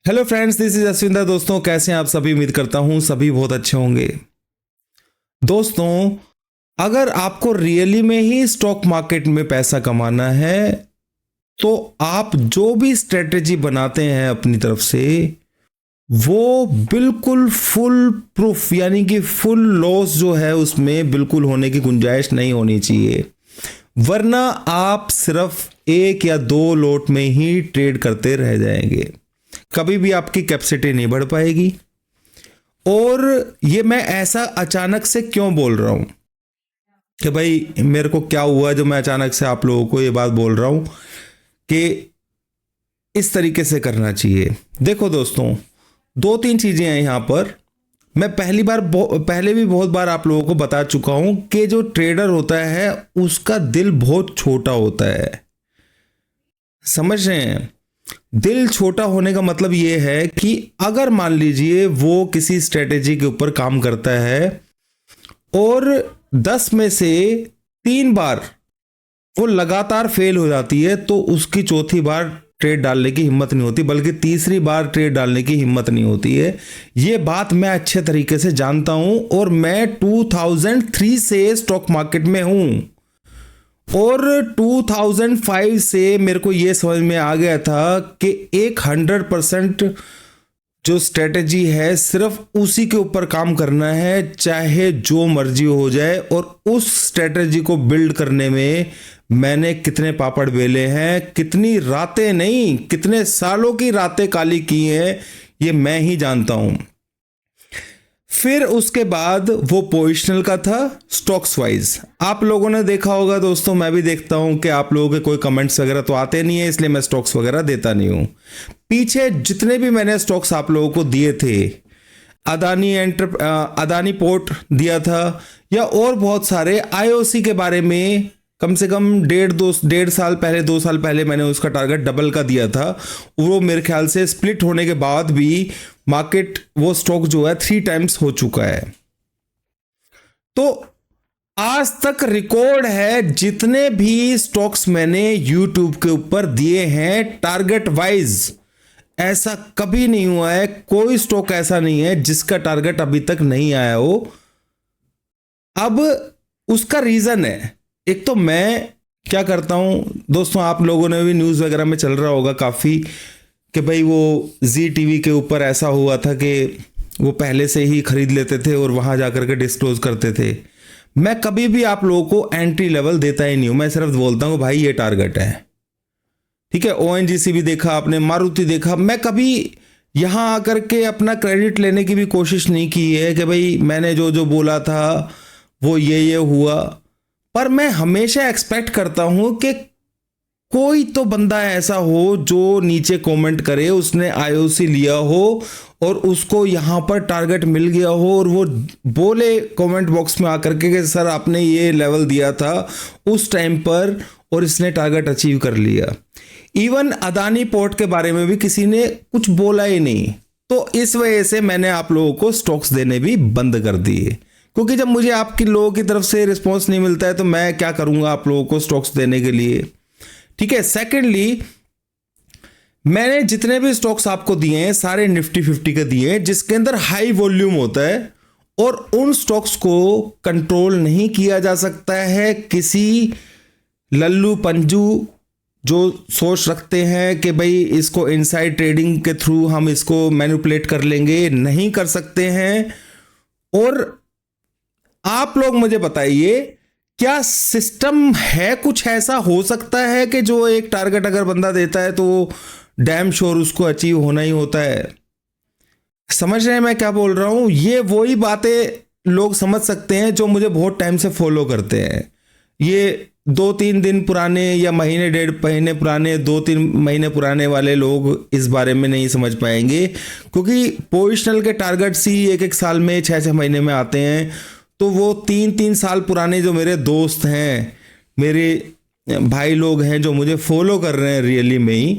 Hello friends, this is Ashwinder. दोस्तों, कैसे हैं आप सभी? उम्मीद करता हूं सभी बहुत अच्छे होंगे। दोस्तों, अगर आपको रियली में ही स्टॉक मार्केट में पैसा कमाना है तो आप जो भी स्ट्रेटेजी बनाते हैं अपनी तरफ से वो बिल्कुल फुल प्रूफ यानी कि फुल लॉस जो है उसमें बिल्कुल होने की गुंजाइश नहीं होनी चाहिए, वरना आप सिर्फ एक या दो लोट में ही ट्रेड करते रह जाएंगे। कभी भी आपकी कैपेसिटी नहीं बढ़ पाएगी। और ये मैं ऐसा अचानक से क्यों बोल रहा हूं कि भाई मेरे को क्या हुआ जो मैं अचानक से आप लोगों को ये बात बोल रहा हूं कि इस तरीके से करना चाहिए। देखो दोस्तों, दो तीन चीजें हैं यहां पर। मैं पहले भी बहुत बार आप लोगों को बता चुका हूं कि जो ट्रेडर होता है उसका दिल बहुत छोटा होता है। समझ रहे हैं? दिल छोटा होने का मतलब ये है कि अगर मान लीजिए वो किसी स्ट्रेटेजी के ऊपर काम करता है और 10 में से 3 बार वो लगातार फेल हो जाती है तो उसकी चौथी बार ट्रेड डालने की हिम्मत नहीं होती, बल्कि तीसरी बार ट्रेड डालने की हिम्मत नहीं होती है। ये बात मैं अच्छे तरीके से जानता हूं और मैं 2003 से स्टॉक मार्केट में हूं और 2005 से मेरे को यह समझ में आ गया था कि 100% जो स्ट्रेटेजी है सिर्फ उसी के ऊपर काम करना है, चाहे जो मर्जी हो जाए। और उस स्ट्रेटेजी को बिल्ड करने में मैंने कितने पापड़ बेले हैं, कितनी रातें नहीं कितने सालों की रातें काली की हैं, ये मैं ही जानता हूं। फिर उसके बाद वो पोजिशनल का था, स्टॉक्स वाइज। आप लोगों ने देखा होगा दोस्तों, मैं भी देखता हूं कि आप लोगों के कोई कमेंट्स वगैरह तो आते नहीं है, इसलिए मैं स्टॉक्स वगैरह देता नहीं हूं। पीछे जितने भी मैंने स्टॉक्स आप लोगों को दिए थे, अदानी पोर्ट दिया था या और बहुत सारे, आईओसी के बारे में कम से कम 1.5 साल पहले 2 साल पहले मैंने उसका टारगेट डबल का दिया था। वो मेरे ख्याल से स्प्लिट होने के बाद भी मार्केट वो स्टॉक जो है 3 टाइम्स हो चुका है। तो आज तक रिकॉर्ड है जितने भी स्टॉक्स मैंने यूट्यूब के ऊपर दिए हैं टारगेट वाइज, ऐसा कभी नहीं हुआ है। कोई स्टॉक ऐसा नहीं है जिसका टारगेट अभी तक नहीं आया हो। अब उसका रीजन है, एक तो मैं क्या करता हूं दोस्तों, आप लोगों ने भी न्यूज़ वगैरह में चल रहा होगा काफ़ी कि भाई वो जी टीवी के ऊपर ऐसा हुआ था कि वो पहले से ही खरीद लेते थे और वहां जाकर के डिस्क्लोज करते थे। मैं कभी भी आप लोगों को एंट्री लेवल देता ही नहीं हूं, मैं सिर्फ बोलता हूं भाई ये टारगेट है, ठीक है। ओएनजीसी भी देखा आपने, मारुति देखा। मैं कभी यहां आकर के अपना क्रेडिट लेने की भी कोशिश नहीं की है कि भाई मैंने जो जो बोला था वो ये हुआ। पर मैं हमेशा एक्सपेक्ट करता हूं कि कोई तो बंदा ऐसा हो जो नीचे कमेंट करे उसने आईओसी लिया हो और उसको यहां पर टारगेट मिल गया हो और वो बोले कमेंट बॉक्स में आकर के कि सर आपने ये लेवल दिया था उस टाइम पर और इसने टारगेट अचीव कर लिया। इवन अदानी पोर्ट के बारे में भी किसी ने कुछ बोला ही नहीं। तो इस वजह से मैंने आप लोगों को स्टॉक्स देने भी बंद कर दिए, क्योंकि जब मुझे आपकी लोगों की तरफ से रिस्पॉन्स नहीं मिलता है तो मैं क्या करूंगा आप लोगों को स्टॉक्स देने के लिए, ठीक है। सेकेंडली, मैंने जितने भी स्टॉक्स आपको दिए हैं सारे निफ्टी 50 के दिए हैं जिसके अंदर हाई वॉल्यूम होता है और उन स्टॉक्स को कंट्रोल नहीं किया जा सकता है किसी लल्लू पंजू जो सोच रखते हैं कि भाई इसको इनसाइड ट्रेडिंग के थ्रू हम इसको मैनिपुलेट कर लेंगे। नहीं कर सकते हैं। और आप लोग मुझे बताइए, क्या सिस्टम है कुछ ऐसा हो सकता है कि जो एक टारगेट अगर बंदा देता है तो डैम श्योर उसको अचीव होना ही होता है? समझ रहे हैं मैं क्या बोल रहा हूं? ये वही बातें लोग समझ सकते हैं जो मुझे बहुत टाइम से फॉलो करते हैं। ये 2-3 दिन पुराने या महीने 1.5 महीने पुराने 2-3 महीने पुराने वाले लोग इस बारे में नहीं समझ पाएंगे, क्योंकि पोजिशनल के टारगेट्स ही 1-1 साल में 6-6 महीने में आते हैं। तो वो 3-3 साल पुराने जो मेरे दोस्त हैं, मेरे भाई लोग हैं जो मुझे फॉलो कर रहे हैं रियली में ही,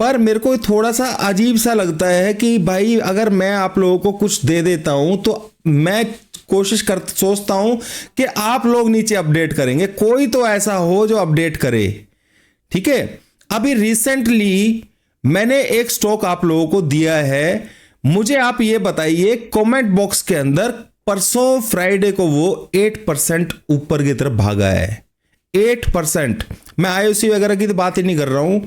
पर मेरे को थोड़ा सा अजीब सा लगता है कि भाई अगर मैं आप लोगों को कुछ दे देता हूं तो मैं सोचता हूं कि आप लोग नीचे अपडेट करेंगे, कोई तो ऐसा हो जो अपडेट करे, ठीक है। अभी रिसेंटली मैंने एक स्टॉक आप लोगों को दिया है, मुझे आप ये बताइए कमेंट बॉक्स के अंदर, परसों फ्राइडे को वो 8% ऊपर की तरफ भागा है। 8%। मैं आईओसी वगैरह की तो बात ही नहीं कर रहा हूं,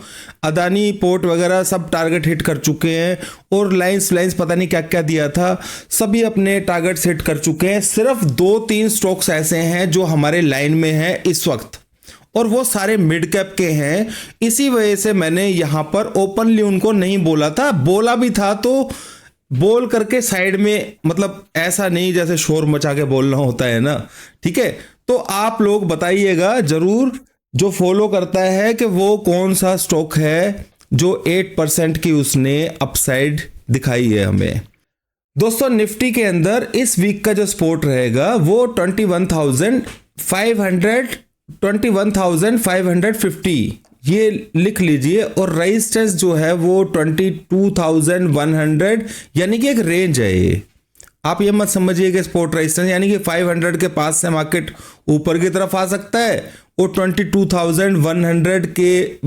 अदानी पोर्ट वगैरह सब टारगेट हिट कर चुके हैं, और लाइंस पता नहीं क्या क्या दिया था, सभी अपने टारगेट्स हिट कर चुके हैं। सिर्फ 2-3 स्टॉक्स ऐसे हैं जो हमारे लाइन में हैं इस वक्त, और वो सारे मिड कैप के हैं। इसी वजह से मैंने यहां पर ओपनली उनको नहीं बोला था, बोला भी था तो बोल करके साइड में, मतलब ऐसा नहीं जैसे शोर मचा के बोलना होता है ना, ठीक है। तो आप लोग बताइएगा जरूर, जो फॉलो करता है, कि वो कौन सा स्टॉक है जो 8% की उसने अपसाइड दिखाई है हमें। दोस्तों निफ्टी के अंदर इस वीक का जो सपोर्ट रहेगा वो 21,550 ये लिख लीजिए, और रेजिस्टेंस जो है वो 22,100, यानी कि एक रेंज है ये। आप ये मत समझिए कि सपोर्ट रेजिस्टेंस यानी कि 500 के पास से मार्केट ऊपर की तरफ आ सकता है, और 22,100 के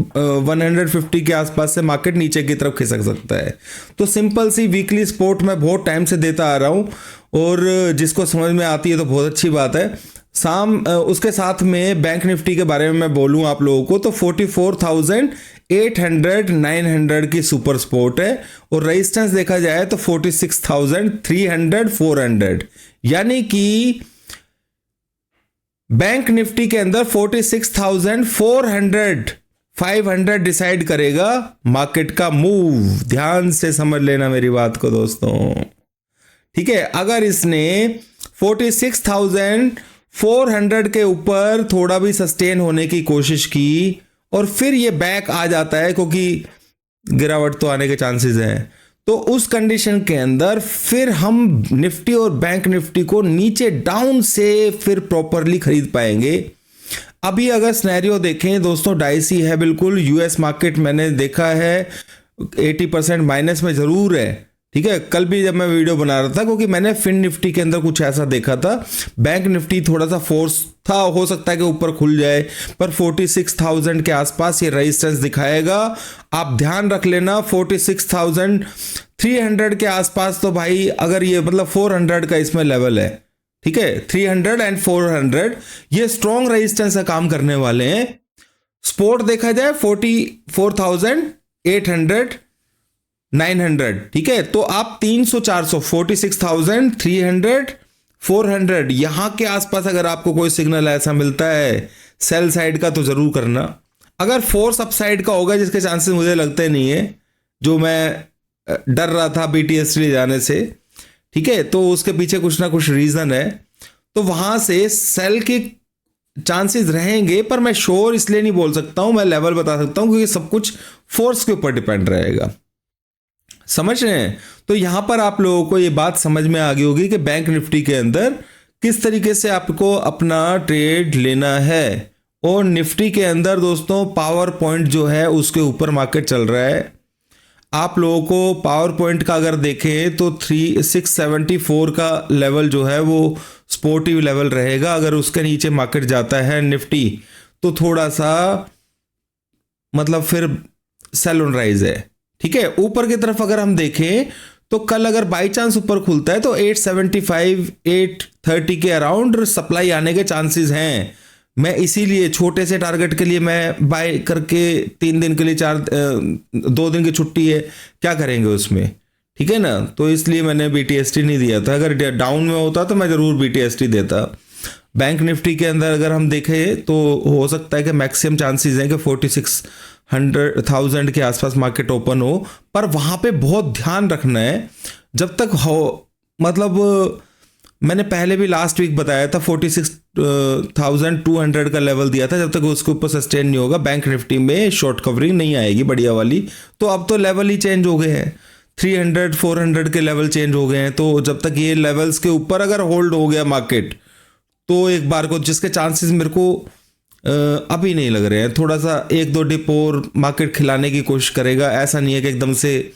150 के आसपास से मार्केट नीचे की तरफ खिसक सकता है। तो सिंपल सी वीकली सपोर्ट मैं बहुत टाइम से देता आ रहा हूँ, और जिसको समझ में आती है तो बहुत अच्छी बात है। उसके साथ में बैंक निफ्टी के बारे में मैं बोलूं आप लोगों को, तो 44,800 900 की सुपर सपोर्ट है, और रेजिस्टेंस देखा जाए तो 46,300 400, यानी कि बैंक निफ्टी के अंदर 46,400 500 डिसाइड करेगा मार्केट का मूव। ध्यान से समझ लेना मेरी बात को दोस्तों, ठीक है। अगर इसने 46,400 के ऊपर थोड़ा भी सस्टेन होने की कोशिश की, और फिर ये बैक आ जाता है, क्योंकि गिरावट तो आने के चांसेस हैं, तो उस कंडीशन के अंदर फिर हम निफ्टी और बैंक निफ्टी को नीचे डाउन से फिर प्रॉपरली खरीद पाएंगे। अभी अगर सिनेरियो देखें दोस्तों, डाइसी है बिल्कुल। यूएस मार्केट मैंने देखा है 80% माइनस में जरूर है, ठीक है। कल भी जब मैं वीडियो बना रहा था, क्योंकि मैंने फिन निफ्टी के अंदर कुछ ऐसा देखा था, बैंक निफ्टी थोड़ा सा फोर्स था, हो सकता है कि ऊपर खुल जाए, पर 46,000 के आसपास ये रेजिस्टेंस दिखाएगा। आप ध्यान रख लेना, 46,300 के आसपास, तो भाई अगर ये मतलब 400 का इसमें लेवल है, ठीक है। 300 एंड 400 ये स्ट्रॉन्ग रेजिस्टेंस का काम करने वाले हैं। सपोर्ट देखा जाए 44,800 900, ठीक है। तो आप 300-400 46,300 400 यहां के आसपास अगर आपको कोई सिग्नल ऐसा मिलता है सेल साइड का, तो जरूर करना। अगर फोर्स अपसाइड का होगा, जिसके चांसेस मुझे लगते नहीं है, जो मैं डर रहा था BTST जाने से, ठीक है, तो उसके पीछे कुछ ना कुछ रीजन है, तो वहां से सेल के चांसेस रहेंगे। पर मैं श्योर इसलिए नहीं बोल सकता हूं, मैं लेवल बता सकता हूं, क्योंकि सब कुछ फोर्स के ऊपर डिपेंड रहेगा, समझ रहे हैं। तो यहां पर आप लोगों को ये बात समझ में आ गई होगी कि बैंक निफ्टी के अंदर किस तरीके से आपको अपना ट्रेड लेना है। और निफ्टी के अंदर दोस्तों पावर पॉइंट जो है उसके ऊपर मार्केट चल रहा है। आप लोगों को पावर पॉइंट का अगर देखें तो 674 का लेवल जो है वो सपोर्टिव लेवल रहेगा। अगर उसके नीचे मार्केट जाता है निफ्टी, तो थोड़ा सा मतलब फिर सेल ऑन राइज है, ठीक है। ऊपर की तरफ अगर हम देखें तो कल अगर बाई चांस ऊपर खुलता है तो 875 830 के अराउंड सप्लाई आने के चांसेस हैं। मैं इसीलिए छोटे से टारगेट के लिए मैं बाय करके 3 दिन के लिए 2 दिन की छुट्टी है, क्या करेंगे उसमें, ठीक है ना। तो इसलिए मैंने BTST नहीं दिया था। अगर डाउन में होता तो मैं जरूर BTST देता। बैंक निफ्टी के अंदर अगर हम देखें तो हो सकता है कि मैक्सिमम चांसेस हैं कि 46,000 के आसपास मार्केट ओपन हो, पर वहां पे बहुत ध्यान रखना है जब तक हो, मतलब मैंने पहले भी लास्ट वीक बताया था 46,200 का लेवल दिया था, जब तक उसके ऊपर सस्टेन नहीं होगा बैंक निफ्टी में शॉर्ट कवरिंग नहीं आएगी बढ़िया वाली। तो अब तो लेवल ही चेंज हो गए हैं, 300 400 के लेवल चेंज हो गए हैं। तो जब तक ये लेवल्स के ऊपर अगर होल्ड हो गया मार्केट, तो एक बार को जिसके चांसेस मेरे को अभी नहीं लग रहे हैं, थोड़ा सा 1-2 डिप और मार्केट खिलाने की कोशिश करेगा। ऐसा नहीं है कि एकदम से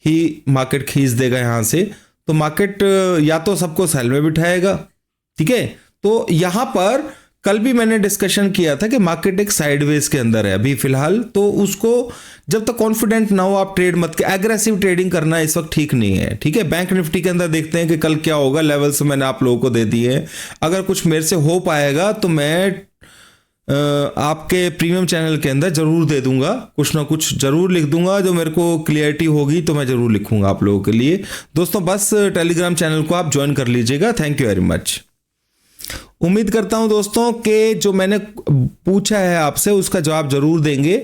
ही मार्केट खींच देगा यहाँ से, तो मार्केट या तो सबको सेल में बिठाएगा, ठीक है। तो यहाँ पर कल भी मैंने डिस्कशन किया था कि मार्केट एक साइडवेज के अंदर है अभी फिलहाल, तो उसको जब तक कॉन्फिडेंट ना हो आप ट्रेड मत के, एग्रेसिव ट्रेडिंग करना इस वक्त ठीक नहीं है। ठीक है, बैंक निफ्टी के अंदर देखते हैं कि कल क्या होगा, लेवल्स मैंने आप लोगों को दे दिए हैं। अगर कुछ मेरे से हो पाएगा तो मैं आपके प्रीमियम चैनल के अंदर जरूर दे दूंगा, कुछ ना कुछ जरूर लिख दूंगा, जो मेरे को क्लियरिटी होगी तो मैं जरूर लिखूंगा आप लोगों के लिए। दोस्तों बस टेलीग्राम चैनल को आप ज्वाइन कर लीजिएगा। Thank you very much. उम्मीद करता हूं दोस्तों कि जो मैंने पूछा है आपसे उसका जवाब जरूर देंगे।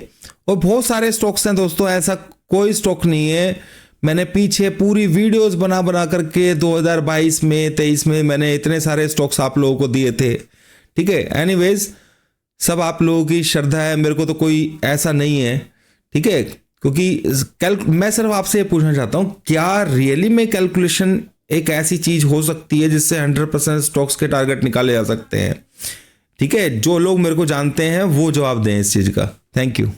और बहुत सारे स्टॉक्स हैं दोस्तों, ऐसा कोई स्टॉक नहीं है, मैंने पीछे पूरी वीडियोस बना बना करके 2022 में 23 में मैंने इतने सारे स्टॉक्स आप लोगों को दिए थे। ठीक है, एनीवेज सब आप लोगों की श्रद्धा है, मेरे को तो कोई ऐसा नहीं है। ठीक है, क्योंकि मैं सिर्फ आपसे ये पूछना चाहता हूँ, क्या रियली में कैलकुलेशन एक ऐसी चीज हो सकती है जिससे 100% स्टॉक्स के टारगेट निकाले जा सकते हैं? ठीक है, जो लोग मेरे को जानते हैं वो जवाब दें इस चीज का। Thank you.